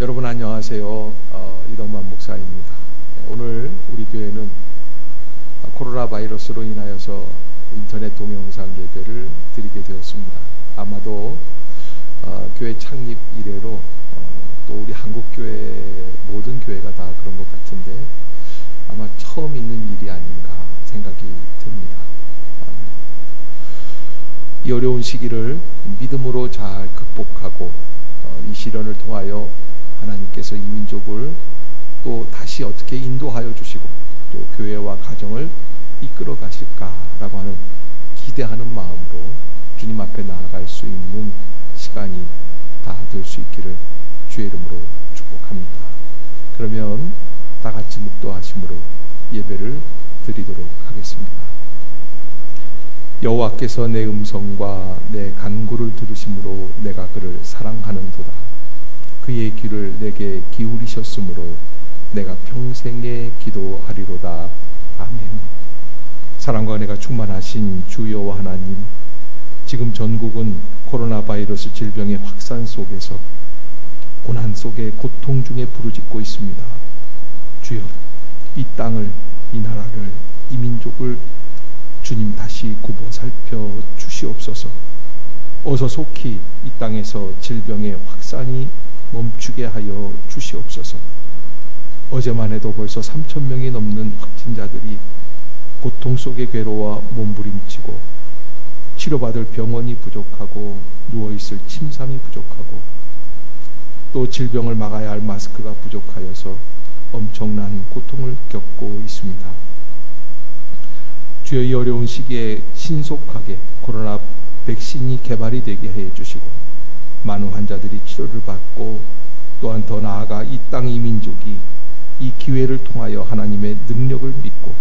여러분 안녕하세요. 이덕만 목사입니다. 오늘 우리 교회는 코로나 바이러스로 인하여서 인터넷 동영상 예배를 드리게 되었습니다. 아마도 교회 창립 이래로 또 우리 한국교회 모든 교회가 다 그런 것 같은데 아마 처음 있는 일이 아닌가 생각이 듭니다. 이 어려운 시기를 믿음으로 잘 극복하고 이 시련을 통하여 하나님께서 이 민족을 또 다시 어떻게 인도하여 주시고 또 교회와 가정을 이끌어 가실까라고 하는 기대하는 마음으로 주님 앞에 나아갈 수 있는 시간이 다 될 수 있기를 주의 이름으로 축복합니다. 그러면 다 같이 묵도하심으로 예배를 드리도록 하겠습니다. 여호와께서 내 음성과 내 간구를 들으심으로 내가 그를 사랑하는도다. 그의 귀를 내게 기울이셨으므로 내가 평생에 기도하리로다. 아멘. 사랑과 은혜가 충만하신 주 여호와 하나님, 지금 전국은 코로나 바이러스 질병의 확산 속에서 고난 속에 고통 중에 부르짖고 있습니다. 주여, 이 땅을, 이 나라를, 이 민족을 주님 다시 굽어 살펴 주시옵소서. 어서 속히 이 땅에서 질병의 확산이 멈추게 하여 주시옵소서. 어제만 해도 벌써 3,000명이 넘는 확진자들이 고통 속에 괴로워 몸부림치고 치료받을 병원이 부족하고 누워있을 침상이 부족하고 또 질병을 막아야 할 마스크가 부족하여서 엄청난 고통을 겪고 있습니다. 주여, 이 어려운 시기에 신속하게 코로나 백신이 개발이 되게 해 주시고 많은 환자들이 치료를 받고 또한 더 나아가 이 땅 이 민족이 이 기회를 통하여 하나님의 능력을 믿고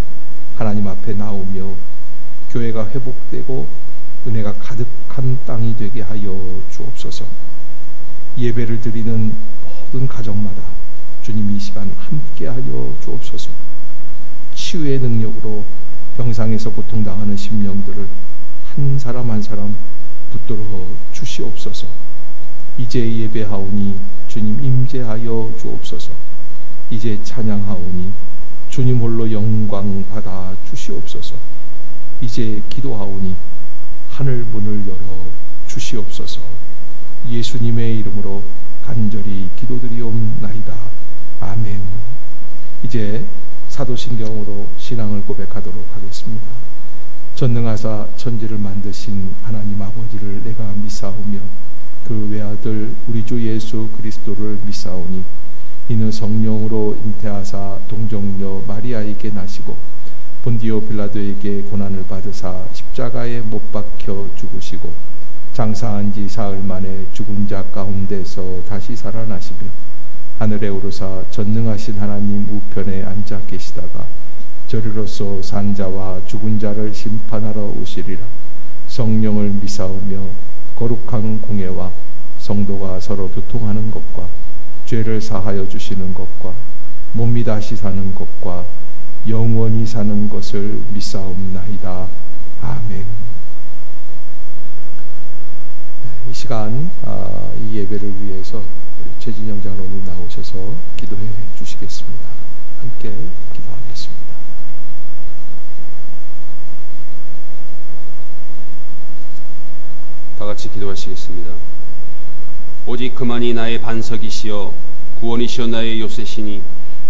하나님 앞에 나오며 교회가 회복되고 은혜가 가득한 땅이 되게 하여 주옵소서. 예배를 드리는 모든 가정마다 주님 이 시간 함께 하여 주옵소서. 치유의 능력으로 병상에서 고통당하는 심령들을 한 사람 한 사람 붙들어 주시옵소서. 이제 예배하오니 주님 임재하여 주옵소서. 이제 찬양하오니 주님 홀로 영광 받아 주시옵소서. 이제 기도하오니 하늘 문을 열어 주시옵소서. 예수님의 이름으로 간절히 기도드리옵나이다. 아멘. 이제 사도신경으로 신앙을 고백하도록 하겠습니다. 전능하사 천지를 만드신 하나님 아버지를 내가 믿사오며 그 외아들 우리 주 예수 그리스도를 믿사오니 이는 성령으로 잉태하사 동정녀 마리아에게 나시고 본디오 빌라도에게 고난을 받으사 십자가에 못 박혀 죽으시고 장사한 지 사흘 만에 죽은 자 가운데서 다시 살아나시며 하늘에 오르사 전능하신 하나님 우편에 앉아 계시다가 저리로서 산자와 죽은 자를 심판하러 오시리라. 성령을 믿사오며 거룩한 공예와 성도가 서로 교통하는 것과 죄를 사하여 주시는 것과 몸이 다시 사는 것과 영원히 사는 것을 믿사옵나이다. 아멘. 이 시간 이 예배를 위해서 우리 최진영 장로님 나오셔서 기도해 주시겠습니다. 함께 기도하겠습니다. 다 같이 기도하시겠습니다. 오직 그만이 나의 반석이시여 구원이시여 나의 요새시니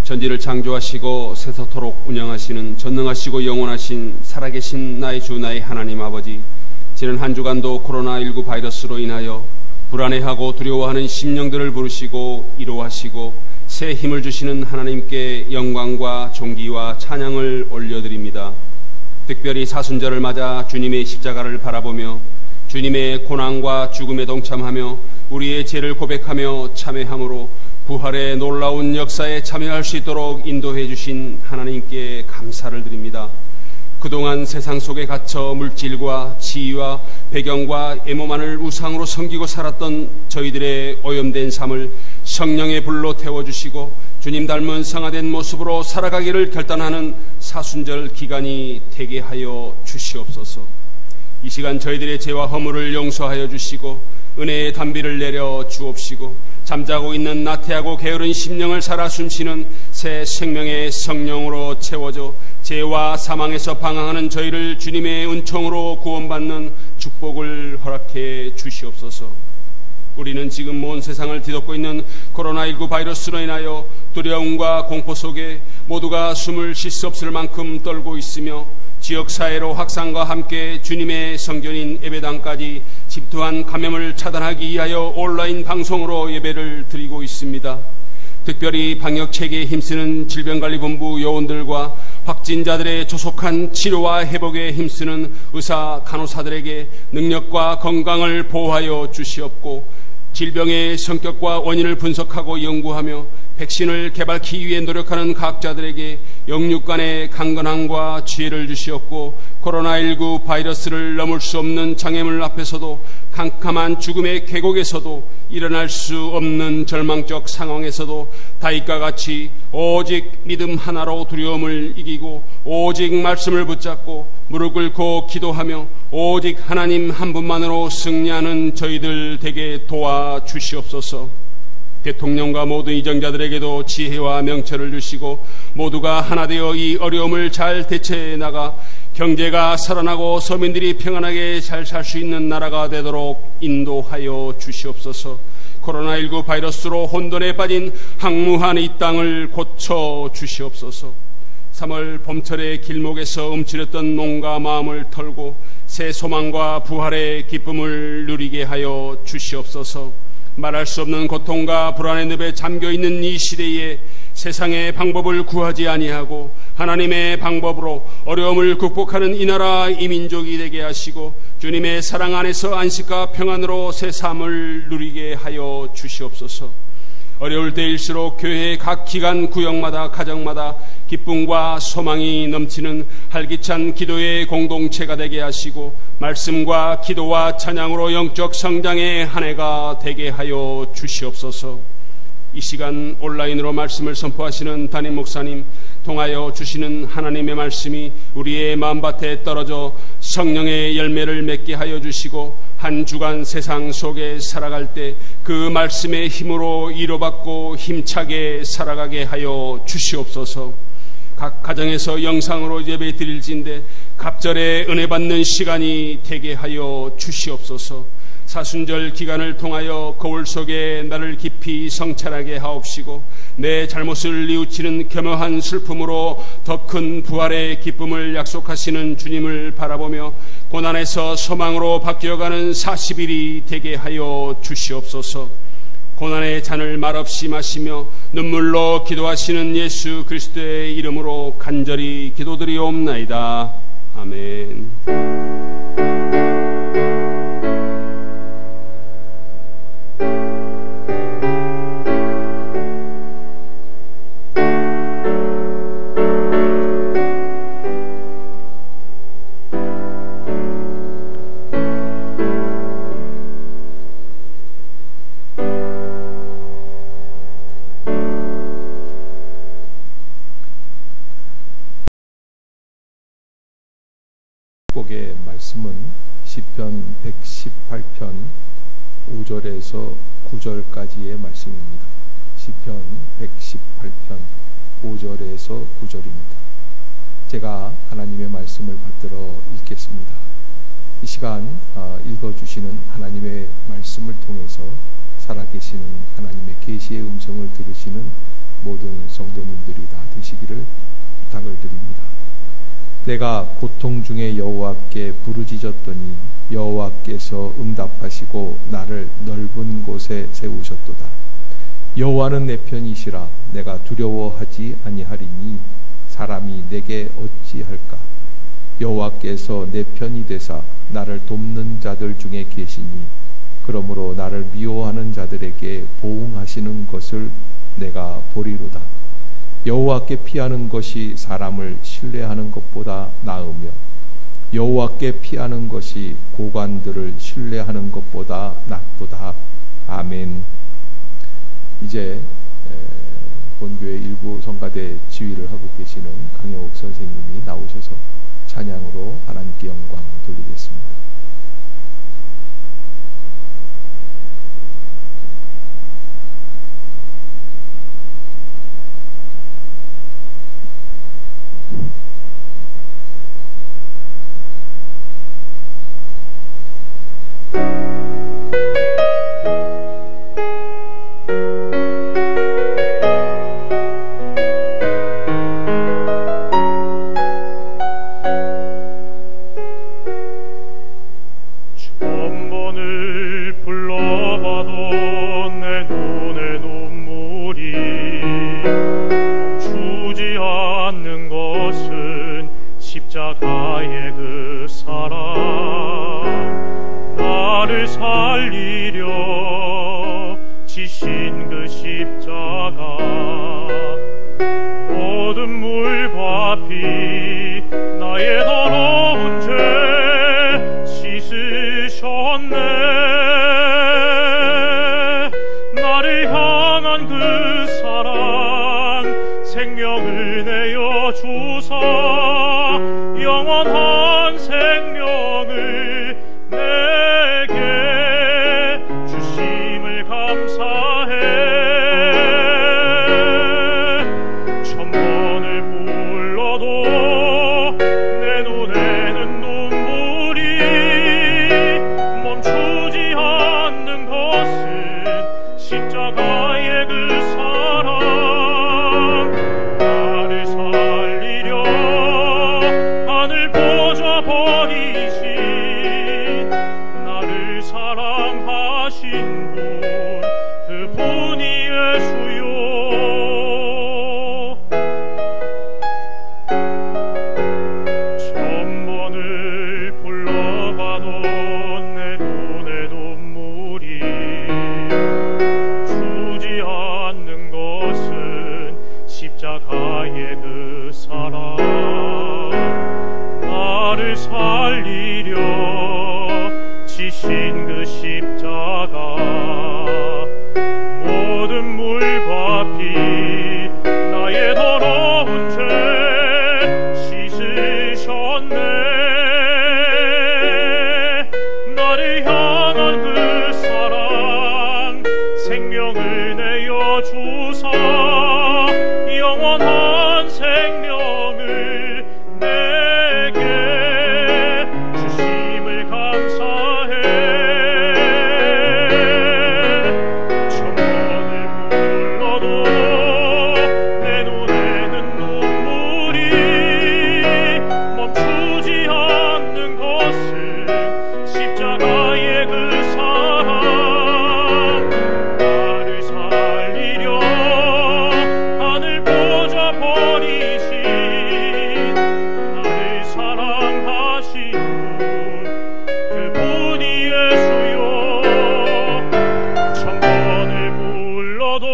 천지를 창조하시고 세서토록 운영하시는 전능하시고 영원하신 살아계신 나의 주 나의 하나님 아버지, 지난 한 주간도 코로나19 바이러스로 인하여 불안해하고 두려워하는 심령들을 부르시고 위로하시고 새 힘을 주시는 하나님께 영광과 존귀와 찬양을 올려드립니다. 특별히 사순절을 맞아 주님의 십자가를 바라보며 주님의 고난과 죽음에 동참하며 우리의 죄를 고백하며 참회함으로 부활의 놀라운 역사에 참여할 수 있도록 인도해 주신 하나님께 감사를 드립니다. 그동안 세상 속에 갇혀 물질과 지위와 배경과 애모만을 우상으로 섬기고 살았던 저희들의 오염된 삶을 성령의 불로 태워주시고 주님 닮은 성화된 모습으로 살아가기를 결단하는 사순절 기간이 되게 하여 주시옵소서. 이 시간 저희들의 죄와 허물을 용서하여 주시고 은혜의 단비를 내려 주옵시고 잠자고 있는 나태하고 게으른 심령을 살아 숨쉬는 새 생명의 성령으로 채워줘 죄와 사망에서 방황하는 저희를 주님의 은총으로 구원받는 축복을 허락해 주시옵소서. 우리는 지금 온 세상을 뒤덮고 있는 코로나19 바이러스로 인하여 두려움과 공포 속에 모두가 숨을 쉴 수 없을 만큼 떨고 있으며 지역사회로 확산과 함께 주님의 성전인 예배당까지 집도한 감염을 차단하기 위하여 온라인 방송으로 예배를 드리고 있습니다. 특별히 방역체계에 힘쓰는 질병관리본부 요원들과 확진자들의 조속한 치료와 회복에 힘쓰는 의사, 간호사들에게 능력과 건강을 보호하여 주시옵고 질병의 성격과 원인을 분석하고 연구하며 백신을 개발하기 위해 노력하는 과학자들에게 영육 간의 강건함과 지혜를 주시옵고 코로나19 바이러스를 넘을 수 없는 장애물 앞에서도 캄캄한 죽음의 계곡에서도 일어날 수 없는 절망적 상황에서도 다윗과 같이 오직 믿음 하나로 두려움을 이기고 오직 말씀을 붙잡고 무릎 꿇고 기도하며 오직 하나님 한 분만으로 승리하는 저희들 되게 도와주시옵소서. 대통령과 모든 이정자들에게도 지혜와 명철을 주시고 모두가 하나 되어 이 어려움을 잘 대처해 나가 경제가 살아나고 서민들이 평안하게 잘 살 수 있는 나라가 되도록 인도하여 주시옵소서. 코로나19 바이러스로 혼돈에 빠진 항무한 이 땅을 고쳐 주시옵소서. 3월 봄철의 길목에서 움츠렸던 농가 마음을 털고 새 소망과 부활의 기쁨을 누리게 하여 주시옵소서. 말할 수 없는 고통과 불안의 늪에 잠겨있는 이 시대에 세상의 방법을 구하지 아니하고 하나님의 방법으로 어려움을 극복하는 이 나라 이 민족이 되게 하시고 주님의 사랑 안에서 안식과 평안으로 새 삶을 누리게 하여 주시옵소서. 어려울 때일수록 교회의 각 기관 구역마다 가정마다 기쁨과 소망이 넘치는 활기찬 기도의 공동체가 되게 하시고 말씀과 기도와 찬양으로 영적 성장의 한 해가 되게 하여 주시옵소서. 이 시간 온라인으로 말씀을 선포하시는 담임 목사님 통하여 주시는 하나님의 말씀이 우리의 마음밭에 떨어져 성령의 열매를 맺게 하여 주시고 한 주간 세상 속에 살아갈 때 그 말씀의 힘으로 위로받고 힘차게 살아가게 하여 주시옵소서. 각 가정에서 영상으로 예배 드릴진데 갑절에 은혜 받는 시간이 되게 하여 주시옵소서. 사순절 기간을 통하여 거울 속에 나를 깊이 성찰하게 하옵시고 내 잘못을 뉘우치는 겸허한 슬픔으로 더 큰 부활의 기쁨을 약속하시는 주님을 바라보며 고난에서 소망으로 바뀌어가는 40일이 되게 하여 주시옵소서. 고난의 잔을 말없이 마시며 눈물로 기도하시는 예수 그리스도의 이름으로 간절히 기도드리옵나이다. 아멘. 곡의 말씀은 시편 118편 5절에서 9절까지의 말씀입니다. 시편 118편 5절에서 9절입니다. 제가 하나님의 말씀을 받들어 읽겠습니다. 이 시간 읽어주시는 하나님의 말씀을 통해서 살아계시는 하나님의 계시의 음성을 들으시는 모든 성도님들이 다 되시기를 부탁을 드립니다. 내가 고통 중에 여호와께 부르짖었더니 여호와께서 응답하시고 나를 넓은 곳에 세우셨도다. 여호와는 내 편이시라. 내가 두려워하지 아니하리니 사람이 내게 어찌할까. 여호와께서 내 편이 되사 나를 돕는 자들 중에 계시니 그러므로 나를 미워하는 자들에게 보응하시는 것을 내가 보리로다. 여호와께 피하는 것이 사람을 신뢰하는 것보다 나으며 여호와께 피하는 것이 고관들을 신뢰하는 것보다 낫도다. 아멘. 이제 본교회 일부 성가대 지휘를 하고 계시는 강영욱 선생님이 나오셔서 찬양으로 하나님께 영광 돌리겠습니다. 나를 향한 그 사랑 생명을 내어 주사 영원한 생명을 내게 주심을 감사해. 천번을 불러도 내 눈에는 눈물이 멈추지 않는 것은 십자가의 그 사랑. 나를 살리려 하늘 보좌 버리신 나를 사랑하신 분, 그분이 예수요. 천번을 불러봐도 내 눈에 눈물이 주지 않는 것은 십자가의 그 사랑. 나를 살리려 지신 그 십자가 모든 물과 피 나의 더러운 죄 씻으셨네. 나를 향한 그 사랑 생명을 내어 주사 영원한 생명을 내게 주심을 감사해. 천번을 불러도 내 눈에는 눈물이 멈추지 않는 것은 십자가의 그 사랑. 나를 살리려 하늘 보좌 버리신 나를 사랑하신 분, 그분이 예수요. 천번을 불러도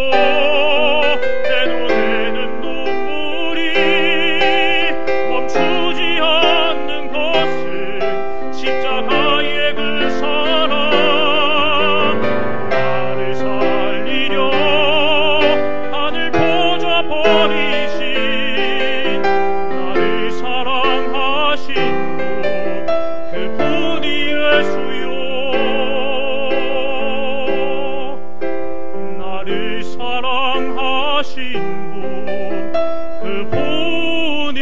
내 눈에는 눈물이 멈추지 않는 것은 십자가의 그 사랑. 나를 살리려 하늘 보좌 버리신 나를 사랑하신 분, 그분이 예수요. 나를 사랑하신 분, 그분이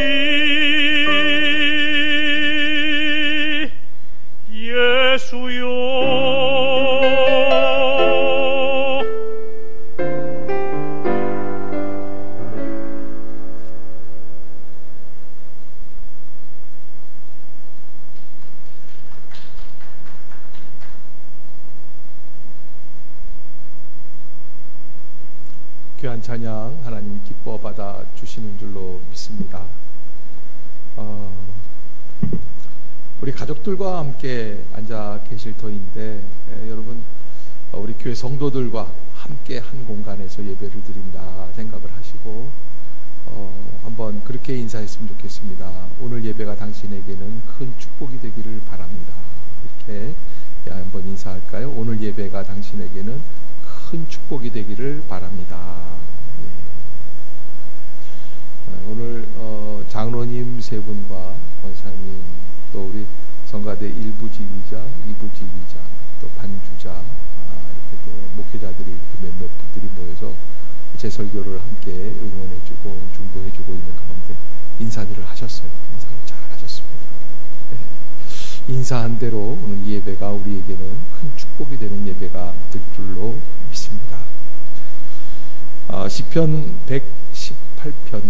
예수요. 귀한 찬양 하나님 기뻐 받아 주시는 줄로 믿습니다. 우리 가족들과 함께 앉아 계실 터인데 여러분 우리 교회 성도들과 함께 한 공간에서 예배를 드린다 생각을 하시고 한번 그렇게 인사했으면 좋겠습니다. 오늘 예배가 당신에게는 큰 축복이 되기를 바랍니다. 이렇게 한번 인사할까요? 오늘 예배가 당신에게는 큰 축복이 되기를 바랍니다. 오늘 장로님 세 분과 권사님 또 우리 성가대 1부 지휘자, 2부 지휘자 또 반주자 이렇게 또 목회자들이 몇몇 분들이 모여서 제 설교를 함께 응원해주고 중보해주고 있는 가운데 인사들을 하셨어요. 인사를 잘 하셨습니다. 인사한 대로 오늘 이 예배가 우리에게는 큰 축복이 되는 예배가 될 줄로 믿습니다. 시편 118편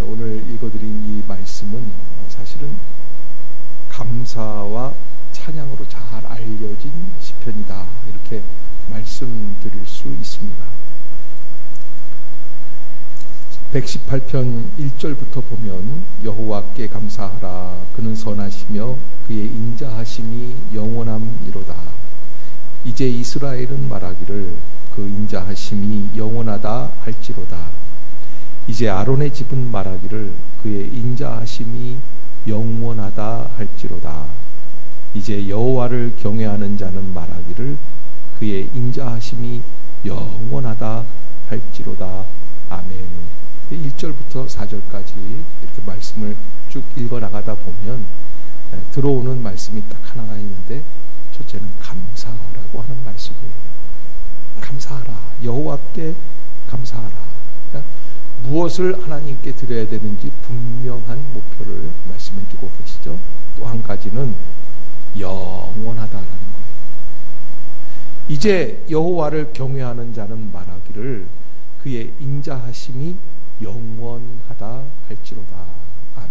오늘 읽어드린 이 말씀은 사실은 감사와 찬양으로 잘 알려진 시편이다 이렇게 말씀드릴 수 있습니다. 118편 1절부터 보면 여호와께 감사하라 그는 선하시며 그의 인자하심이 영원함이로다. 이제 이스라엘은 말하기를 그 인자하심이 영원하다 할지로다. 이제 아론의 집은 말하기를 그의 인자하심이 영원하다 할지로다. 이제 여호와를 경외하는 자는 말하기를 그의 인자하심이 영원하다 할지로다. 아멘. 1절부터 4절까지 이렇게 말씀을 쭉 읽어 나가다 보면 들어오는 말씀이 딱 하나가 있는데, 첫째는 감사라고 하는 말씀이에요. 감사하라. 여호와께 감사하라. 그러니까 무엇을 하나님께 드려야 되는지 분명한 목표를 말씀해 주고 계시죠. 또 한 가지는 영원하다라는 거예요. 이제 여호와를 경외하는 자는 말하기를 그의 인자하심이 영원하다 할지로다. 아멘.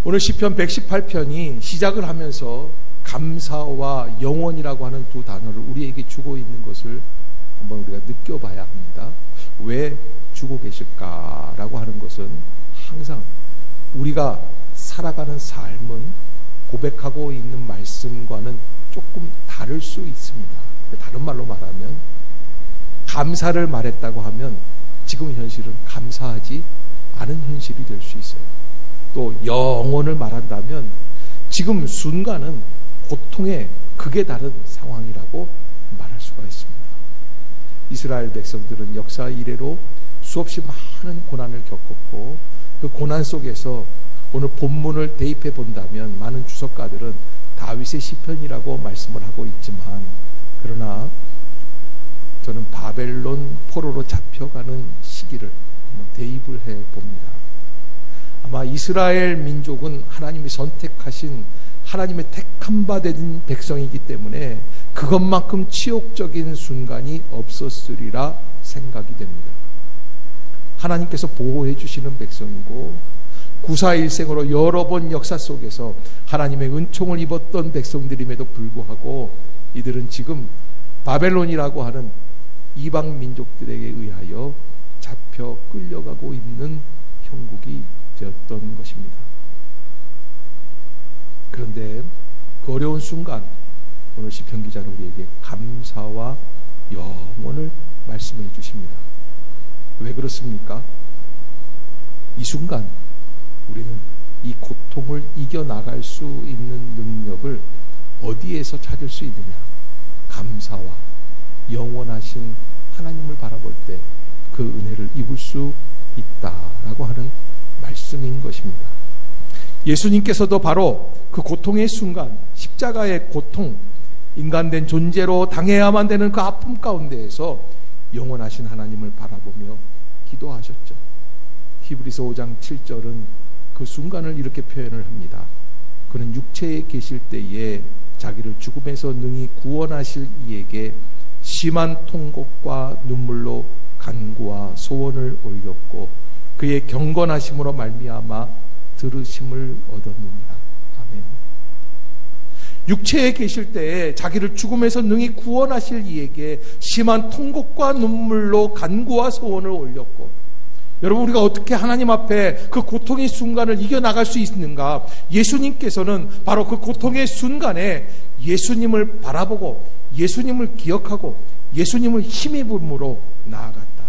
오늘 시편 118편이 시작을 하면서 감사와 영원이라고 하는 두 단어를 우리에게 주고 있는 것을 한번 우리가 느껴봐야 합니다. 왜 주고 계실까라고 하는 것은 항상 우리가 살아가는 삶은 고백하고 있는 말씀과는 조금 다를 수 있습니다. 다른 말로 말하면 감사를 말했다고 하면 지금 현실은 감사하지 않은 현실이 될 수 있어요. 또 영원을 말한다면 지금 순간은 고통의 극에 다른 상황이라고 말할 수가 있습니다. 이스라엘 백성들은 역사 이래로 수없이 많은 고난을 겪었고, 그 고난 속에서 오늘 본문을 대입해 본다면 많은 주석가들은 다윗의 시편이라고 말씀을 하고 있지만, 그러나 저는 바벨론 포로로 잡혀가는 시기를 한번 대입을 해 봅니다. 아마 이스라엘 민족은 하나님이 선택하신 하나님의 택한 바 된 백성이기 때문에 그것만큼 치욕적인 순간이 없었으리라 생각이 됩니다. 하나님께서 보호해 주시는 백성이고, 구사일생으로 여러 번 역사 속에서 하나님의 은총을 입었던 백성들임에도 불구하고 이들은 지금 바벨론이라고 하는 이방 민족들에게 의하여 잡혀 끌려가고 있는 형국이 되었던 것입니다. 그런데 그 어려운 순간 오늘 시편 기자는 우리에게 감사와 영원을 말씀해 주십니다. 왜 그렇습니까? 이 순간 우리는 이 고통을 이겨나갈 수 있는 능력을 어디에서 찾을 수 있느냐? 감사와 영원하신 하나님을 바라볼 때 그 은혜를 입을 수 있다라고 하는 말씀인 것입니다. 예수님께서도 바로 그 고통의 순간, 십자가의 고통, 인간된 존재로 당해야만 되는 그 아픔 가운데에서 영원하신 하나님을 바라보며 기도하셨죠. 히브리서 5장 7절은 그 순간을 이렇게 표현을 합니다. 그는 육체에 계실 때에 자기를 죽음에서 능히 구원하실 이에게 심한 통곡과 눈물로 간구와 소원을 올렸고 그의 경건하심으로 말미암아 들으심을 얻었느니라. 아멘. 육체에 계실 때에 자기를 죽음에서 능히 구원하실 이에게 심한 통곡과 눈물로 간구와 소원을 올렸고, 여러분, 우리가 어떻게 하나님 앞에 그 고통의 순간을 이겨나갈 수 있는가? 예수님께서는 바로 그 고통의 순간에 예수님을 바라보고 예수님을 기억하고 예수님을 힘입음으로 나아갔다.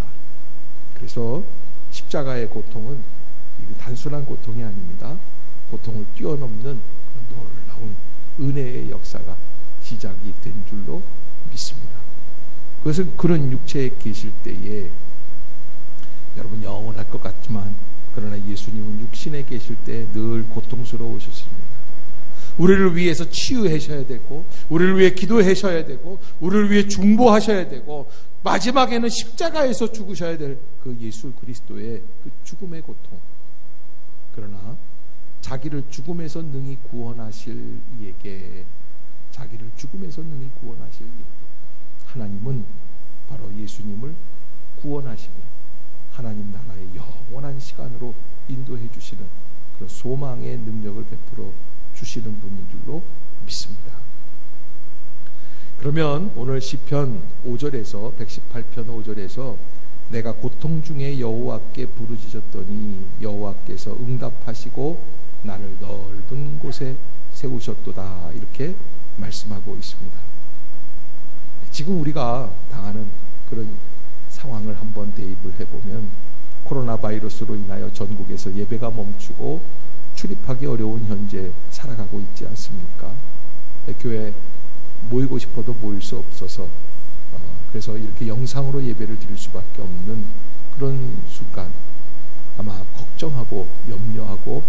그래서 십자가의 고통은 단순한 고통이 아닙니다. 고통을 뛰어넘는 놀라운 은혜의 역사가 시작이 된 줄로 믿습니다. 그것은 그런 육체에 계실 때에 여러분 영원할 것 같지만, 그러나 예수님은 육신에 계실 때 늘 고통스러우셨습니다. 우리를 위해서 치유하셔야 되고, 우리를 위해 기도하셔야 되고, 우리를 위해 중보하셔야 되고, 마지막에는 십자가에서 죽으셔야 될 그 예수 그리스도의 그 죽음의 고통. 그러나 자기를 죽음에서 능히 구원하실 이에게, 자기를 죽음에서 능히 구원하실 이에게 하나님은 바로 예수님을 구원하시며 하나님 나라의 영원한 시간으로 인도해 주시는 그런 소망의 능력을 베풀어 주시는 분인 줄로 믿습니다. 그러면 오늘 시편 5절에서 118편 5절에서 내가 고통 중에 여호와께 부르짖었더니 여호와께서 응답하시고 나를 넓은 곳에 세우셨도다, 이렇게 말씀하고 있습니다. 지금 우리가 당하는 그런 상황을 한번 대입을 해보면, 코로나 바이러스로 인하여 전국에서 예배가 멈추고 출입하기 어려운 현재 살아가고 있지 않습니까? 교회 모이고 싶어도 모일 수 없어서 그래서 이렇게 영상으로 예배를 드릴 수밖에 없는 그런 순간, 아마 걱정하고 염려하고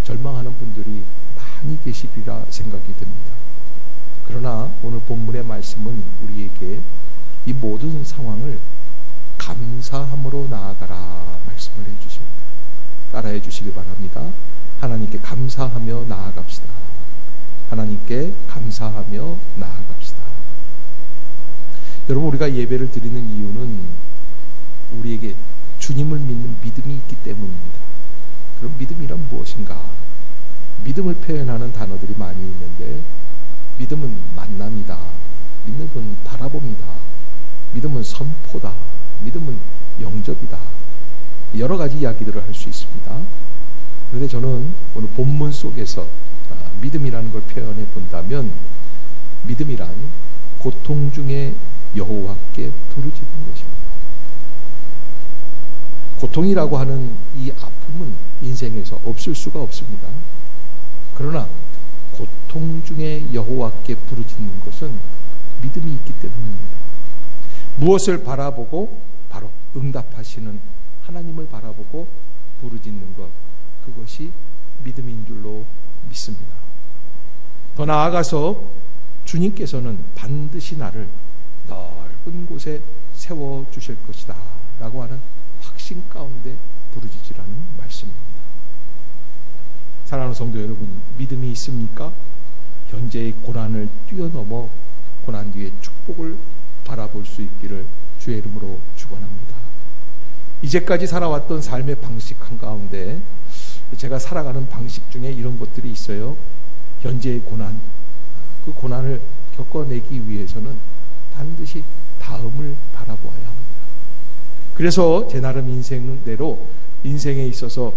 절망하는 분들이 많이 계시리라 생각이 됩니다. 그러나 오늘 본문의 말씀은 우리에게 이 모든 상황을 감사함으로 나아가라 말씀을 해주십니다. 따라해 주시기 바랍니다. 하나님께 감사하며 나아갑시다. 하나님께 감사하며 나아갑시다. 여러분, 우리가 예배를 드리는 이유는 우리에게 주님을 믿는 믿음이 있기 때문입니다. 그럼 믿음이란 무엇인가? 믿음을 표현하는 단어들이 많이 있는데, 믿음은 만남이다. 믿음은 바라봅니다. 믿음은 선포다. 믿음은 영접이다. 여러 가지 이야기들을 할 수 있습니다. 그런데 저는 오늘 본문 속에서 믿음이라는 걸 표현해 본다면, 믿음이란 고통 중에 여호와께 부르짖는 것입니다. 고통이라고 하는 이 아픔은 인생에서 없을 수가 없습니다. 그러나 고통 중에 여호와께 부르짖는 것은 믿음이 있기 때문입니다. 무엇을 바라보고 바로 응답하시는 하나님을 바라보고 부르짖는 것, 그것이 믿음인 줄로 믿습니다. 더 나아가서 주님께서는 반드시 나를 넓은 곳에 세워주실 것이다 라고 하는 확신 가운데 부르짖으라는 말씀입니다. 사랑하는 성도 여러분, 믿음이 있습니까? 현재의 고난을 뛰어넘어 고난 뒤에 축복을 바라볼 수 있기를 주의 이름으로 축원합니다. 이제까지 살아왔던 삶의 방식 한가운데 제가 살아가는 방식 중에 이런 것들이 있어요. 현재의 고난, 그 고난을 겪어내기 위해서는 반드시 다음을 바라보아야 합니다. 그래서 제 나름 인생대로 인생에 있어서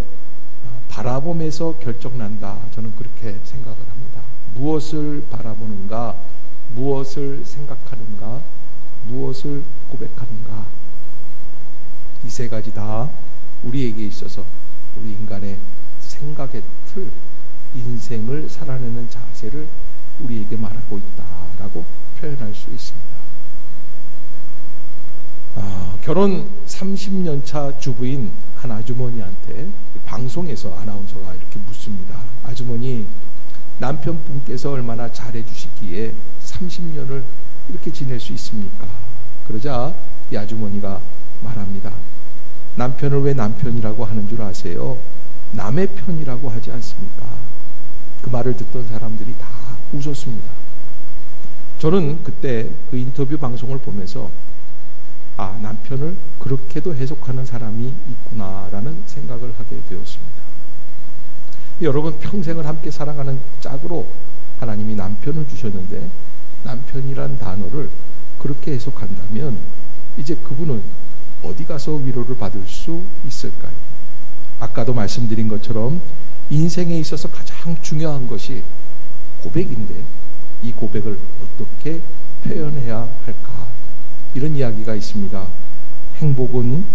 바라봄에서 결정난다, 저는 그렇게 생각을 합니다. 무엇을 바라보는가, 무엇을 생각하는가, 무엇을 고백하는가, 이 세 가지 다 우리에게 있어서 우리 인간의 생각의 틀, 인생을 살아내는 자세를 우리에게 말하고 있다라고 표현할 수 있습니다. 결혼 30년 차 주부인 한 아주머니한테 방송에서 아나운서가 이렇게 묻습니다. 아주머니, 남편분께서 얼마나 잘해주시기에 30년을 이렇게 지낼 수 있습니까? 그러자 이 아주머니가 말합니다. 남편을 왜 남편이라고 하는 줄 아세요? 남의 편이라고 하지 않습니까? 그 말을 듣던 사람들이 다 웃었습니다. 저는 그때 그 인터뷰 방송을 보면서 남편을 그렇게도 해석하는 사람이 있구나라는 생각을 하게 되었습니다. 여러분, 평생을 함께 살아가는 짝으로 하나님이 남편을 주셨는데, 남편이란 단어를 그렇게 해석한다면 이제 그분은 어디 가서 위로를 받을 수 있을까요? 아까도 말씀드린 것처럼 인생에 있어서 가장 중요한 것이 고백인데, 이 고백을 어떻게 표현해야 할까? 이런 이야기가 있습니다. 행복은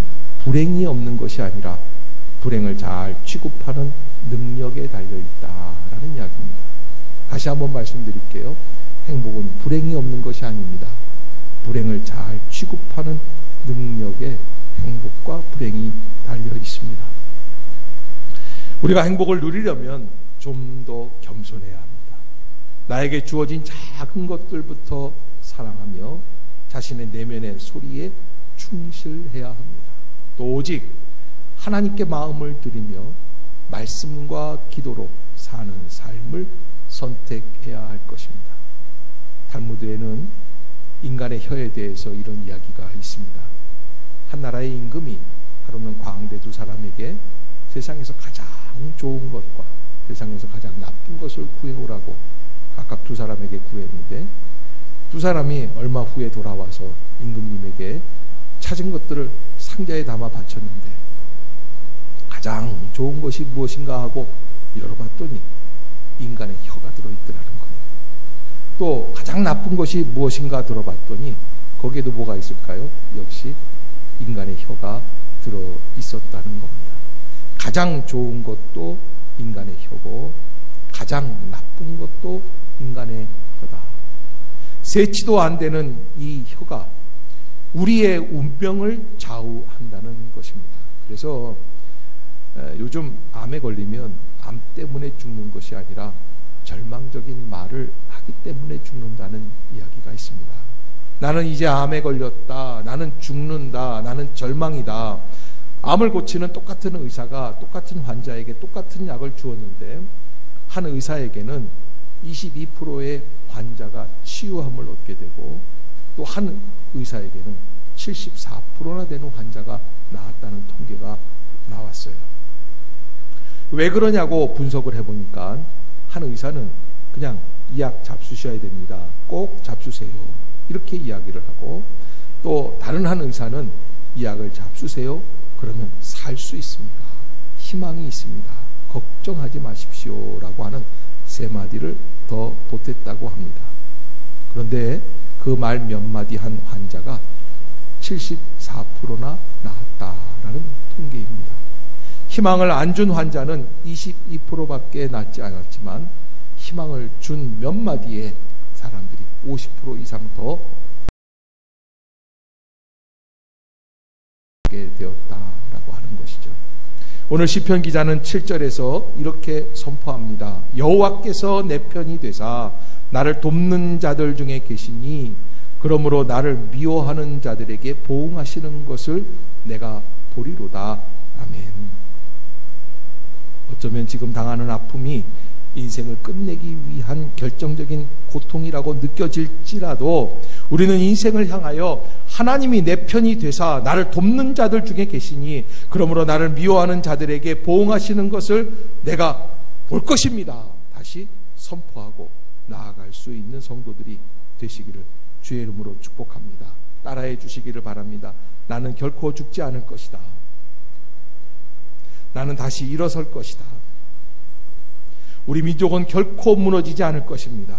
불행이 없는 것이 아니라 불행을 잘 취급하는 능력에 달려있다라는 이야기입니다. 다시 한번 말씀드릴게요. 행복은 불행이 없는 것이 아닙니다. 불행을 잘 취급하는 능력에 행복과 불행이 달려 있습니다. 우리가 행복을 누리려면 좀 더 겸손해야 합니다. 나에게 주어진 작은 것들부터 사랑하며 자신의 내면의 소리에 충실해야 합니다. 또 오직 하나님께 마음을 드리며 말씀과 기도로 사는 삶을 선택해야 할 것입니다. 탈무드에는 인간의 혀에 대해서 이런 이야기가 있습니다. 한 나라의 임금이 하루는 광대 두 사람에게 세상에서 가장 좋은 것과 세상에서 가장 나쁜 것을 구해오라고 각각 두 사람에게 구했는데, 두 사람이 얼마 후에 돌아와서 임금님에게 찾은 것들을 상자에 담아 바쳤는데, 가장 좋은 것이 무엇인가 하고 열어봤더니 인간의 혀가 들어있더라는 거예요. 또 가장 나쁜 것이 무엇인가 들어봤더니 거기에도 뭐가 있을까요? 역시 인간의 혀가 들어있었다는 겁니다. 가장 좋은 것도 인간의 혀고 가장 나쁜 것도 인간의 혀다. 세치도 안 되는 이 혀가 우리의 운명을 좌우한다는 것입니다. 그래서 요즘 암에 걸리면 암 때문에 죽는 것이 아니라 절망적인 말을 하기 때문에 죽는다는 이야기가 있습니다. 나는 이제 암에 걸렸다. 나는 죽는다. 나는 절망이다. 암을 고치는 똑같은 의사가 똑같은 환자에게 똑같은 약을 주었는데 한 의사에게는 22%의 환자가 치유함을 얻게 되고 또 한 의사에게는 74%나 되는 환자가 나았다는 통계가 나왔어요. 왜 그러냐고 분석을 해보니까 한 의사는 그냥 이 약 잡수셔야 됩니다. 꼭 잡수세요. 이렇게 이야기를 하고 또 다른 한 의사는 이 약을 잡수세요. 그러면 살 수 있습니다. 희망이 있습니다. 걱정하지 마십시오. 라고 하는 세 마디를 더 보탰다고 합니다. 그런데 그 말 몇 마디 한 환자가 74%나 나았다라는 통계입니다. 희망을 안 준 환자는 22%밖에 낫지 않았지만 희망을 준 몇 마디의 사람들이 50% 이상 더 하게 되었다라고 하는 것이죠. 오늘 시편 기자는 7절에서 이렇게 선포합니다. 여호와께서 내 편이 되사 나를 돕는 자들 중에 계시니 그러므로 나를 미워하는 자들에게 보응하시는 것을 내가 보리로다. 아멘. 어쩌면 지금 당하는 아픔이 인생을 끝내기 위한 결정적인 고통이라고 느껴질지라도 우리는 인생을 향하여 하나님이 내 편이 되사 나를 돕는 자들 중에 계시니 그러므로 나를 미워하는 자들에게 보응하시는 것을 내가 볼 것입니다. 다시 선포하고 나아갈 수 있는 성도들이 되시기를 주의 이름으로 축복합니다. 따라해 주시기를 바랍니다. 나는 결코 죽지 않을 것이다. 나는 다시 일어설 것이다. 우리 민족은 결코 무너지지 않을 것입니다.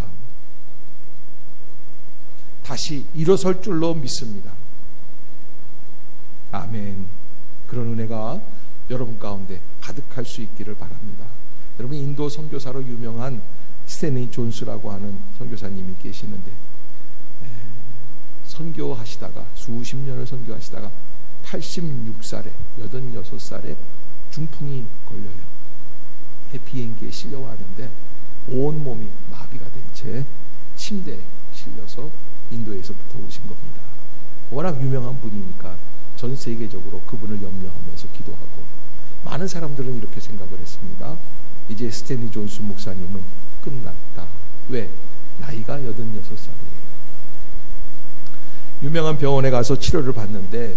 다시 일어설 줄로 믿습니다. 아멘. 그런 은혜가 여러분 가운데 가득할 수 있기를 바랍니다. 여러분 인도 선교사로 유명한 스탠리 존스라고 하는 선교사님이 계시는데 선교하시다가 수십 년을 선교하시다가 86살에 86살에 중풍이 걸려요. 비행기에 실려왔는데 온몸이 마비가 된 채 침대에 실려서 인도에서부터 오신 겁니다. 워낙 유명한 분이니까 전 세계적으로 그분을 염려하면서 기도하고 많은 사람들은 이렇게 생각을 했습니다. 이제 스탠리 존스 목사님은 끝났다. 왜? 나이가 86살이에요. 유명한 병원에 가서 치료를 받는데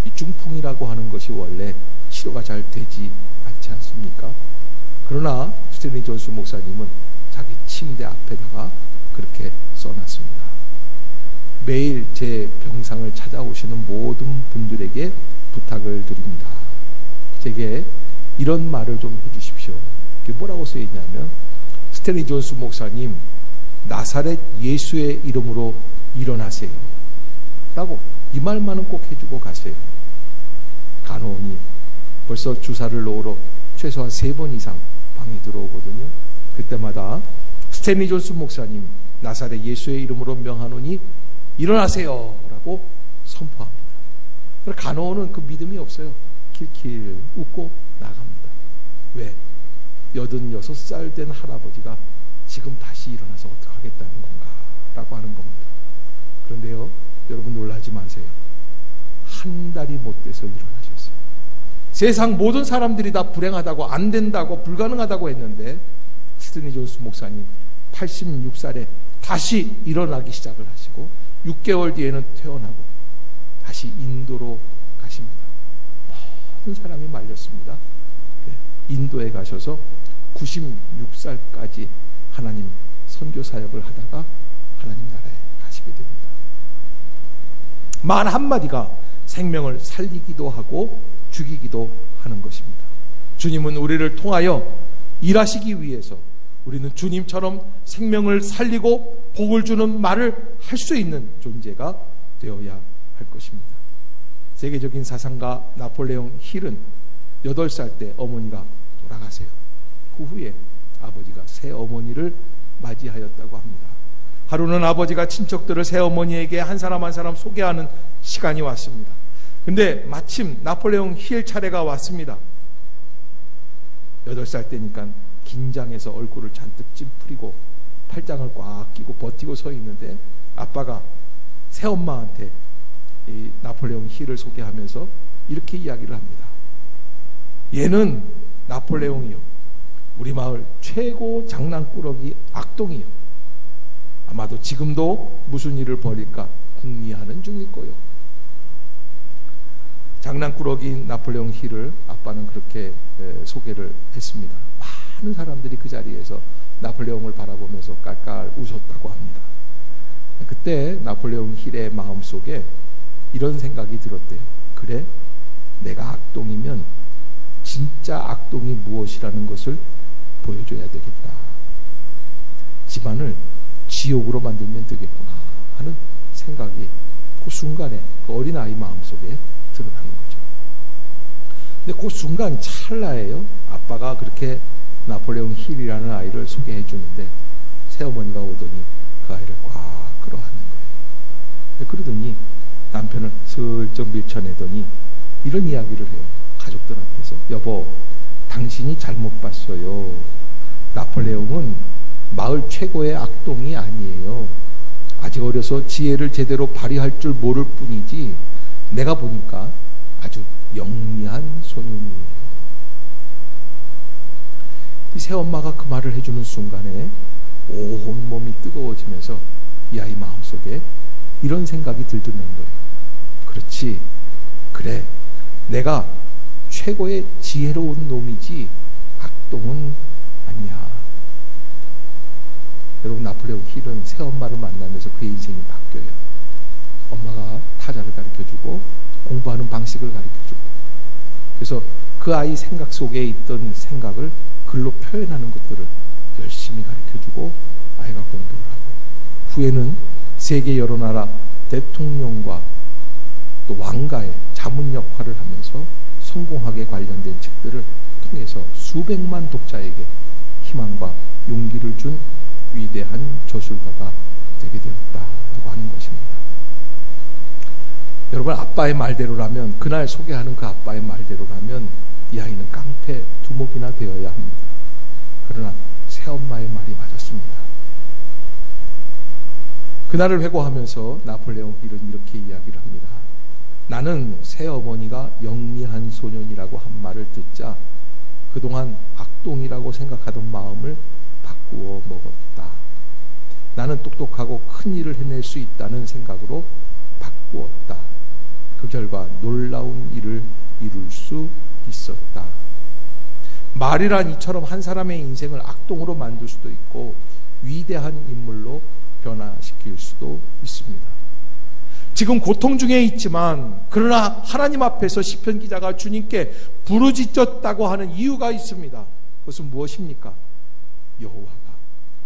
이 중풍이라고 하는 것이 원래 치료가 잘 되지 않지 않습니까? 그러나 스탠리 존스 목사님은 자기 침대 앞에다가 그렇게 써놨습니다. 매일 제 병상을 찾아오시는 모든 분들에게 부탁을 드립니다. 제게 이런 말을 좀 해주십시오. 이게 뭐라고 써있냐면 스탠리 존스 목사님 나사렛 예수의 이름으로 일어나세요. 라고 이 말만은 꼭 해주고 가세요. 간호원이 벌써 주사를 놓으러 최소한 3번 이상 방에 들어오거든요. 그때마다 스탠리 존스 목사님 나사렛 예수의 이름으로 명하노니 일어나세요 라고 선포합니다. 간호원은 그 믿음이 없어요. 킬킬 웃고 나갑니다. 왜? 86살 된 할아버지가 지금 다시 일어나서 어떡하겠다는 건가 라고 하는 겁니다. 그런데요 여러분 놀라지 마세요. 한 달이 못 돼서 일어나셨어요. 세상 모든 사람들이 다 불행하다고 안 된다고 불가능하다고 했는데 스탠리 존스 목사님 86살에 다시 일어나기 시작을 하시고 6개월 뒤에는 퇴원하고 다시 인도로 가십니다. 모든 사람이 말렸습니다. 인도에 가셔서 96살까지 하나님 선교 사역을 하다가 하나님 나라에 가시게 됩니다. 말 한마디가 생명을 살리기도 하고 죽이기도 하는 것입니다. 주님은 우리를 통하여 일하시기 위해서 우리는 주님처럼 생명을 살리고 복을 주는 말을 할 수 있는 존재가 되어야 할 것입니다. 세계적인 사상가 나폴레옹 힐은 8살 때 어머니가 돌아가세요. 그 후에 아버지가 새 어머니를 맞이하였다고 합니다. 하루는 아버지가 친척들을 새어머니에게 한 사람 한 사람 소개하는 시간이 왔습니다. 근데 마침 나폴레옹 힐 차례가 왔습니다. 8살 때니까 긴장해서 얼굴을 잔뜩 찌푸리고 팔짱을 꽉 끼고 버티고 서 있는데 아빠가 새엄마한테 이 나폴레옹 힐을 소개하면서 이렇게 이야기를 합니다. 얘는 나폴레옹이요, 우리 마을 최고 장난꾸러기 악동이요. 아마도 지금도 무슨 일을 벌일까 궁리하는 중일 거요. 장난꾸러기인 나폴레옹 힐을 아빠는 그렇게 소개를 했습니다. 많은 사람들이 그 자리에서 나폴레옹을 바라보면서 깔깔 웃었다고 합니다. 그때 나폴레옹 힐의 마음속에 이런 생각이 들었대요. 그래, 내가 악동이면 진짜 악동이 무엇이라는 것을 보여줘야 되겠다. 집안을 지옥으로 만들면 되겠구나 하는 생각이 그 순간에 그 어린아이 마음속에 드러나는 거죠. 근데 그 순간 찰나예요. 아빠가 그렇게 나폴레옹 힐이라는 아이를 소개해 주는데 새어머니가 오더니 그 아이를 꽉 끌어안는 거예요. 그러더니 남편을 슬쩍 밀쳐내더니 이런 이야기를 해요. 가족들 앞에서. 여보, 당신이 잘못 봤어요. 나폴레옹은 마을 최고의 악동이 아니에요. 아직 어려서 지혜를 제대로 발휘할 줄 모를 뿐이지 내가 보니까 아주 영리한 소년이에요. 이 새엄마가 그 말을 해주는 순간에 온몸이 뜨거워지면서 이 아이 마음속에 이런 생각이 들드는 거예요. 그렇지, 그래, 내가 최고의 지혜로운 놈이지 악동은 아니야. 여러분, 나폴레옹 힐은 새엄마를 만나면서 그의 인생이 바뀌어요. 엄마가 타자를 가르쳐주고 공부하는 방식을 가르쳐주고, 그래서 그 아이 생각 속에 있던 생각을 글로 표현하는 것들을 열심히 가르쳐주고 아이가 공부를 하고, 후에는 세계 여러 나라 대통령과 또 왕가의 자문 역할을 하면서 성공학에 관련된 책들을 통해서 수백만 독자에게 희망과 용기를 준 위대한 저술가가 되게 되었다라고 하는 것입니다. 여러분, 아빠의 말대로라면, 그날 소개하는 그 아빠의 말대로라면 이 아이는 깡패 두목이나 되어야 합니다. 그러나 새엄마의 말이 맞았습니다. 그날을 회고하면서 나폴레옹 힐은 이렇게 이야기를 합니다. 나는 새어머니가 영리한 소년이라고 한 말을 듣자 그동안 악동이라고 생각하던 마음을 바꾸어 먹었다. 나는 똑똑하고 큰 일을 해낼 수 있다는 생각으로 바꾸었다. 그 결과 놀라운 일을 이룰 수 있었다. 말이란 이처럼 한 사람의 인생을 악동으로 만들 수도 있고 위대한 인물로 변화시킬 수도 있습니다. 지금 고통 중에 있지만 그러나 하나님 앞에서 시편 기자가 주님께 부르짖었다고 하는 이유가 있습니다. 그것은 무엇입니까? 여호와가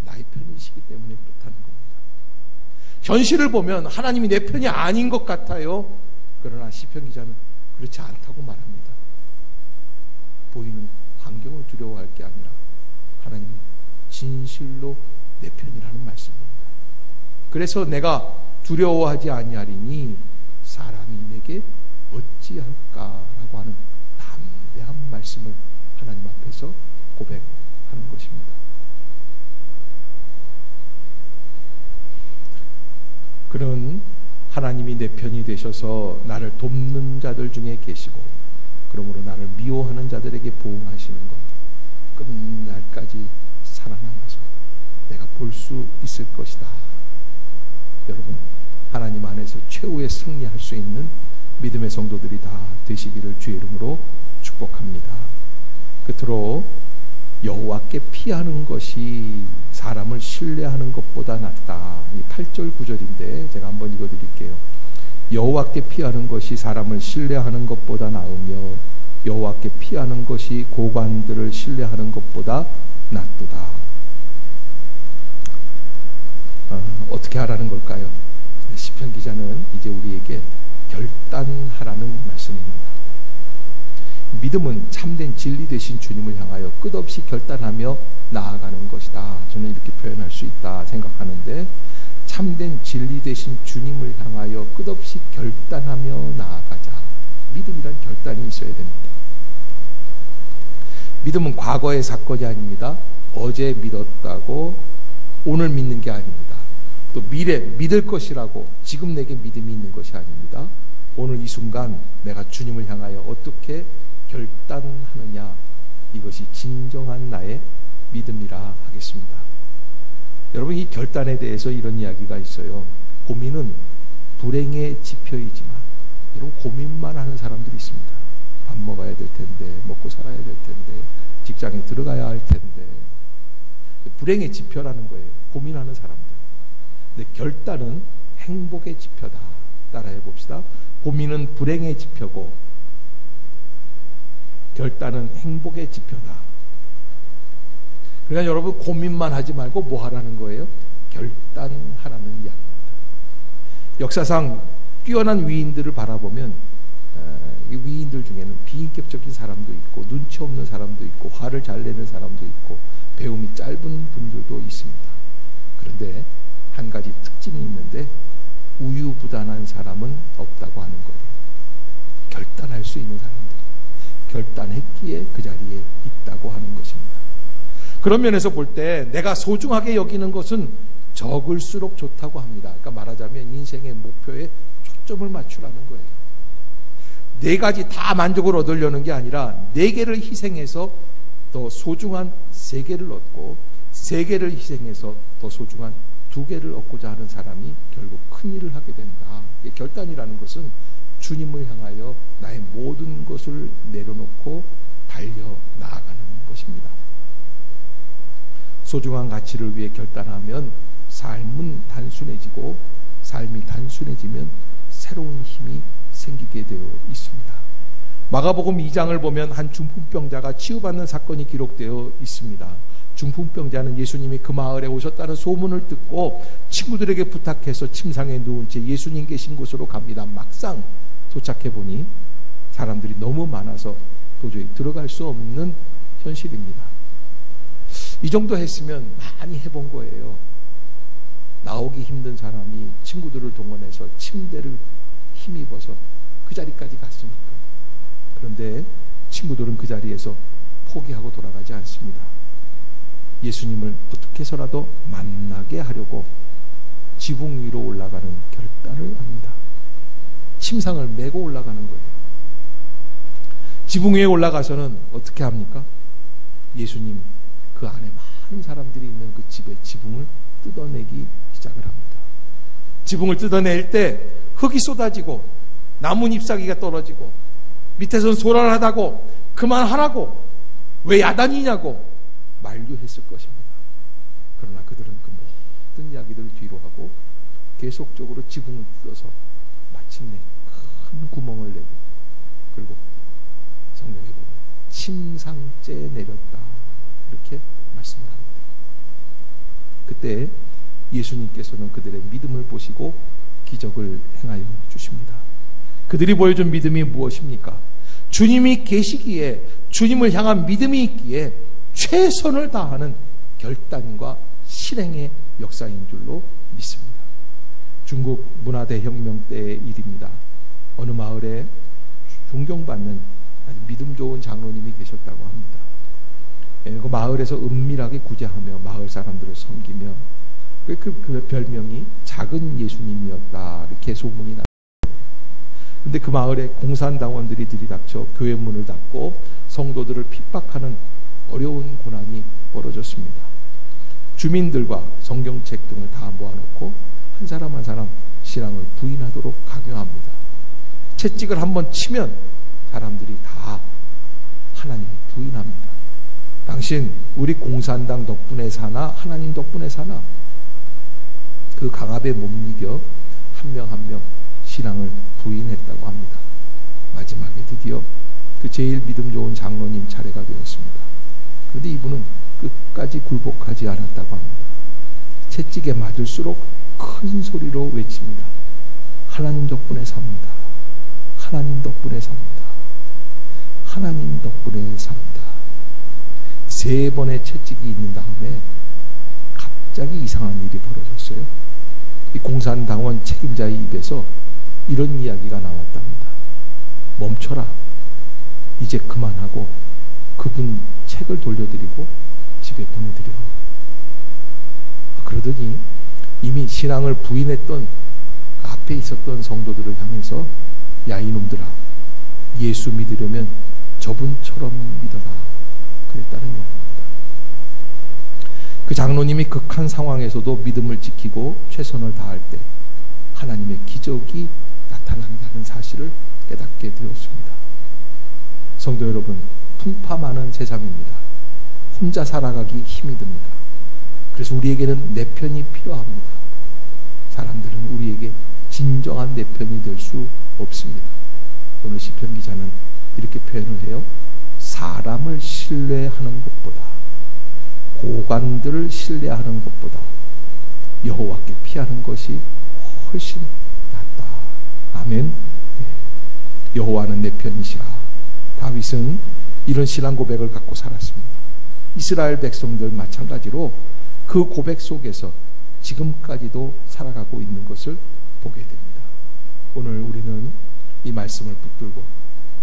나의 편이시기 때문에 그렇다는 겁니다. 현실을 보면 하나님이 내 편이 아닌 것 같아요. 그러나 시편 기자는 그렇지 않다고 말합니다. 보이는 환경을 두려워할 게 아니라 하나님이 진실로 내 편이라는 말씀입니다. 그래서 내가 두려워하지 아니하리니 사람이 내게 어찌할까라고 하는 담대한 말씀을 하나님 앞에서 고백하는 것입니다. 그는 하나님이 내 편이 되셔서 나를 돕는 자들 중에 계시고 그러므로 나를 미워하는 자들에게 보응하시는 것, 끝날까지 살아남아서 내가 볼 수 있을 것이다. 여러분, 하나님 안에서 최후의 승리할 수 있는 믿음의 성도들이 다 되시기를 주의 이름으로 축복합니다. 끝으로 여호와께 피하는 것이 사람을 신뢰하는 것보다 낫다. 이 8절 9절인데 제가 한번 읽어드릴게요. 여호와께 피하는 것이 사람을 신뢰하는 것보다 나으며 여호와께 피하는 것이 고관들을 신뢰하는 것보다 낫도다. 어떻게 하라는 걸까요? 시편 기자는 이제 우리에게 결단하라는 말씀입니다. 믿음은 참된 진리 되신 주님을 향하여 끝없이 결단하며 나아가는 것이다. 저는 이렇게 표현할 수 있다 생각하는데, 참된 진리 되신 주님을 향하여 끝없이 결단하며 나아가자. 믿음이란 결단이 있어야 됩니다. 믿음은 과거의 사건이 아닙니다. 어제 믿었다고 오늘 믿는 게 아닙니다. 또 미래 믿을 것이라고 지금 내게 믿음이 있는 것이 아닙니다. 오늘 이 순간 내가 주님을 향하여 어떻게 결단하느냐, 이것이 진정한 나의 믿음이라 하겠습니다. 여러분, 이 결단에 대해서 이런 이야기가 있어요. 고민은 불행의 지표이지만, 여러분, 고민만 하는 사람들이 있습니다. 밥 먹어야 될 텐데, 먹고 살아야 될 텐데, 직장에 들어가야 할 텐데. 불행의 지표라는 거예요. 고민하는 사람들. 근데 결단은 행복의 지표다. 따라해 봅시다. 고민은 불행의 지표고 결단은 행복의 지표다. 그러니까 여러분, 고민만 하지 말고 뭐 하라는 거예요? 결단하라는 이야기입니다. 역사상 뛰어난 위인들을 바라보면 이 위인들 중에는 비인격적인 사람도 있고 눈치 없는 사람도 있고 화를 잘 내는 사람도 있고 배움이 짧은 분들도 있습니다. 그런데 한 가지 특징이 있는데 우유부단한 사람은 없다고 하는 거예요. 결단할 수 있는 사람들, 결단했기에 그 자리에 있다고 하는 것입니다. 그런 면에서 볼 때 내가 소중하게 여기는 것은 적을수록 좋다고 합니다. 그러니까 말하자면 인생의 목표에 초점을 맞추라는 거예요. 네 가지 다 만족을 얻으려는 게 아니라 네 개를 희생해서 더 소중한 세 개를 얻고 세 개를 희생해서 더 소중한 두 개를 얻고자 하는 사람이 결국 큰 일을 하게 된다. 결단이라는 것은 주님을 향하여 나의 모든 것을 내려놓고 달려 나아가는 것입니다. 소중한 가치를 위해 결단하면 삶은 단순해지고 삶이 단순해지면 새로운 힘이 생기게 되어 있습니다. 마가복음 2장을 보면 한 중풍병자가 치유받는 사건이 기록되어 있습니다. 중풍병자는 예수님이 그 마을에 오셨다는 소문을 듣고 친구들에게 부탁해서 침상에 누운 채 예수님 계신 곳으로 갑니다. 막상 도착해 보니 사람들이 너무 많아서 도저히 들어갈 수 없는 현실입니다. 이 정도 했으면 많이 해본 거예요. 나오기 힘든 사람이 친구들을 동원해서 침대를 힘입어서 그 자리까지 갔습니까? 그런데 친구들은 그 자리에서 포기하고 돌아가지 않습니다. 예수님을 어떻게 해서라도 만나게 하려고 지붕 위로 올라가는 결단을 합니다. 침상을 메고 올라가는 거예요. 지붕 위에 올라가서는 어떻게 합니까? 예수님 그 안에 많은 사람들이 있는 그 집의 지붕을 뜯어내기 시작을 합니다. 지붕을 뜯어낼 때 흙이 쏟아지고 나뭇 잎사귀가 떨어지고 밑에서는 소란하다고 그만하라고 왜 야단이냐고 만류했을 것입니다. 그러나 그들은 그 모든 이야기들을 뒤로 하고 계속적으로 지붕을 뜯어서 마침내 큰 구멍을 내고 그리고 성경에 보면 침상째 내렸다 이렇게 말씀을 합니다. 그때 예수님께서는 그들의 믿음을 보시고 기적을 행하여 주십니다. 그들이 보여준 믿음이 무엇입니까? 주님이 계시기에 주님을 향한 믿음이 있기에 최선을 다하는 결단과 실행의 역사인 줄로 믿습니다. 중국 문화대혁명 때의 일입니다. 어느 마을에 존경받는 아주 믿음 좋은 장로님이 계셨다고 합니다. 그 마을에서 은밀하게 구제하며 마을 사람들을 섬기며 그 별명이 작은 예수님이었다 이렇게 소문이 납니다. 그런데 그 마을에 공산당원들이 들이닥쳐 교회 문을 닫고 성도들을 핍박하는 어려운 고난이 벌어졌습니다. 주민들과 성경책 등을 다 모아놓고 한 사람 한 사람 신앙을 부인하도록 강요합니다. 채찍을 한번 치면 사람들이 다 하나님을 부인합니다. 당신 우리 공산당 덕분에 사나 하나님 덕분에 사나? 그 강압에 못 이겨 한 명 한 명 신앙을 부인했다고 합니다. 마지막에 드디어 그 제일 믿음 좋은 장로님 차례가 되었습니다. 그런데 이분은 끝까지 굴복하지 않았다고 합니다. 채찍에 맞을수록 큰 소리로 외칩니다. 하나님 덕분에 삽니다. 하나님 덕분에 삽니다. 하나님 덕분에 삽니다. 3번의 채찍이 있는 다음에 갑자기 이상한 일이 벌어졌어요. 이 공산당원 책임자의 입에서 이런 이야기가 나왔답니다. 멈춰라. 이제 그만하고 그분 책을 돌려드리고 집에 보내드려. 그러더니 이미 신앙을 부인했던 그 앞에 있었던 성도들을 향해서 야 이놈들아, 예수 믿으려면 저분처럼 믿어라 그랬다는 이야기입니다. 그 장로님이 극한 상황에서도 믿음을 지키고 최선을 다할 때 하나님의 기적이 나타난다는 사실을 깨닫게 되었습니다. 성도 여러분, 풍파 많은 세상입니다. 혼자 살아가기 힘이 듭니다. 그래서 우리에게는 내 편이 필요합니다. 사람들은 우리에게 진정한 내 편이 될 수 없습니다. 오늘 시편 기자는 이렇게 표현을 해요. 사람을 신뢰하는 것보다, 고관들을 신뢰하는 것보다 여호와께 피하는 것이 훨씬 낫다. 아멘. 여호와는 내 편이시라. 다윗은 이런 신앙 고백을 갖고 살았습니다. 이스라엘 백성들 마찬가지로 그 고백 속에서 지금까지도 살아가고 있는 것을 보게 됩니다. 오늘 우리는 이 말씀을 붙들고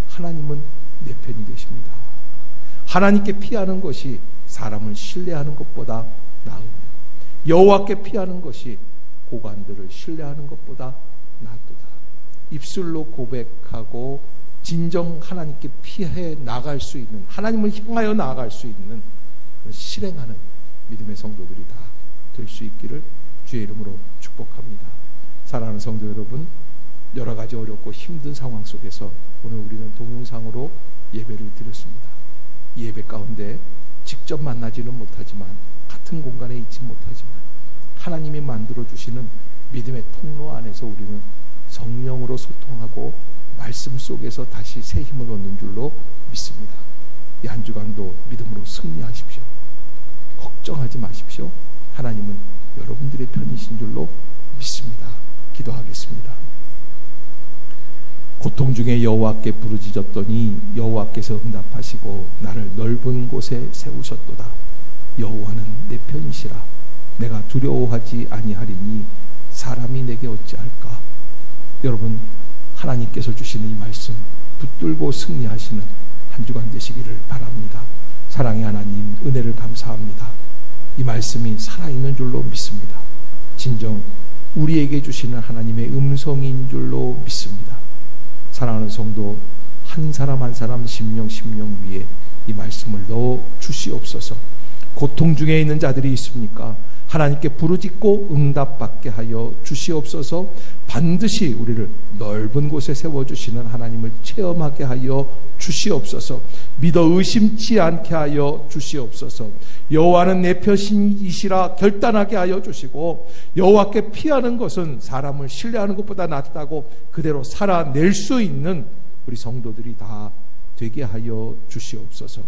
하나님은 내 편이 되십니다. 하나님께 피하는 것이 사람을 신뢰하는 것보다 나으며 여호와께 피하는 것이 고관들을 신뢰하는 것보다 낫도다. 입술로 고백하고 진정 하나님께 피해 나갈 수 있는, 하나님을 향하여 나아갈 수 있는 실행하는 믿음의 성도들이 다 될 수 있기를 주의 이름으로 축복합니다. 사랑하는 성도 여러분, 여러 가지 어렵고 힘든 상황 속에서 오늘 우리는 동영상으로 예배를 드렸습니다. 이 예배 가운데 직접 만나지는 못하지만, 같은 공간에 있지 못하지만 하나님이 만들어주시는 믿음의 통로 안에서 우리는 성령으로 소통하고 말씀 속에서 다시 새 힘을 얻는 줄로 믿습니다. 이 한 주간도 믿음으로 승리하십시오. 걱정하지 마십시오. 하나님은 여러분들의 편이신 줄로 믿습니다. 기도하겠습니다. 고통 중에 여호와께 부르짖었더니 여호와께서 응답하시고 나를 넓은 곳에 세우셨도다. 여호와는 내 편이시라. 내가 두려워하지 아니하리니 사람이 내게 어찌할까. 여러분, 하나님께서 주시는 이 말씀 붙들고 승리하시는 한 주간 되시기를 바랍니다. 사랑의 하나님, 은혜를 감사합니다. 이 말씀이 살아있는 줄로 믿습니다. 진정 우리에게 주시는 하나님의 음성인 줄로 믿습니다. 사랑하는 성도 한 사람 한 사람 심령 위에 이 말씀을 넣어 주시옵소서. 고통 중에 있는 자들이 있습니까? 하나님께 부르짖고 응답받게 하여 주시옵소서. 반드시 우리를 넓은 곳에 세워주시는 하나님을 체험하게 하여 주시옵소서. 믿어 의심치 않게 하여 주시옵소서. 여호와는 내 편이시라 결단하게 하여 주시고, 여호와께 피하는 것은 사람을 신뢰하는 것보다 낫다고 그대로 살아낼 수 있는 우리 성도들이 다 되게 하여 주시옵소서.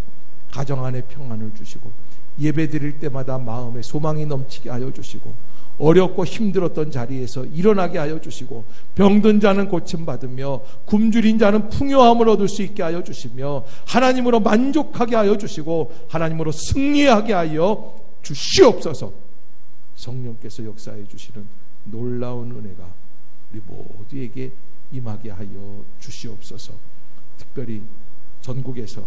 가정 안에 평안을 주시고, 예배 드릴 때마다 마음에 소망이 넘치게 하여 주시고, 어렵고 힘들었던 자리에서 일어나게 하여 주시고, 병든 자는 고침받으며 굶주린 자는 풍요함을 얻을 수 있게 하여 주시며, 하나님으로 만족하게 하여 주시고 하나님으로 승리하게 하여 주시옵소서. 성령께서 역사해 주시는 놀라운 은혜가 우리 모두에게 임하게 하여 주시옵소서. 특별히 전국에서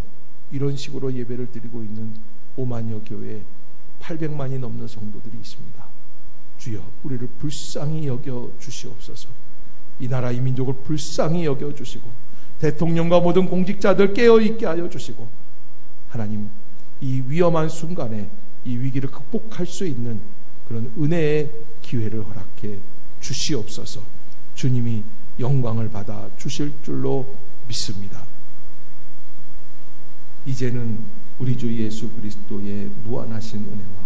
이런 식으로 예배를 드리고 있는 5만여 교회 800만이 넘는 성도들이 있습니다. 주여, 우리를 불쌍히 여겨 주시옵소서. 이 나라 이 민족을 불쌍히 여겨 주시고, 대통령과 모든 공직자들 깨어있게 하여 주시고, 하나님, 이 위험한 순간에 이 위기를 극복할 수 있는 그런 은혜의 기회를 허락해 주시옵소서. 주님이 영광을 받아 주실 줄로 믿습니다. 이제는 우리 주 예수 그리스도의 무한하신 은혜와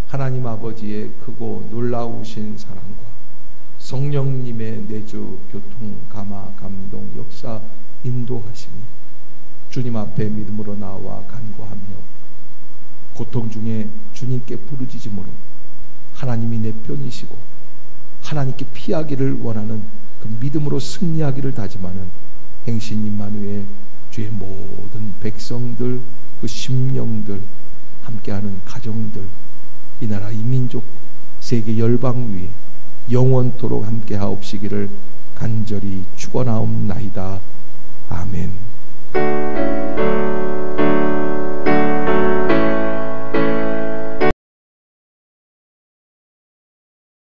하나님 아버지의 크고 놀라우신 사랑과 성령님의 내주 교통 감화 감동 역사 인도하심이 주님 앞에 믿음으로 나와 간구하며 고통 중에 주님께 부르짖음으로 하나님이 내 편이시고 하나님께 피하기를 원하는 그 믿음으로 승리하기를 다짐하는 행신 임마누엘 주의 모든 백성들, 그 심령들, 함께하는 가정들, 이 나라 이 민족, 세계 열방 위에 영원토록 함께하옵시기를 간절히 축원하옵나이다. 아멘.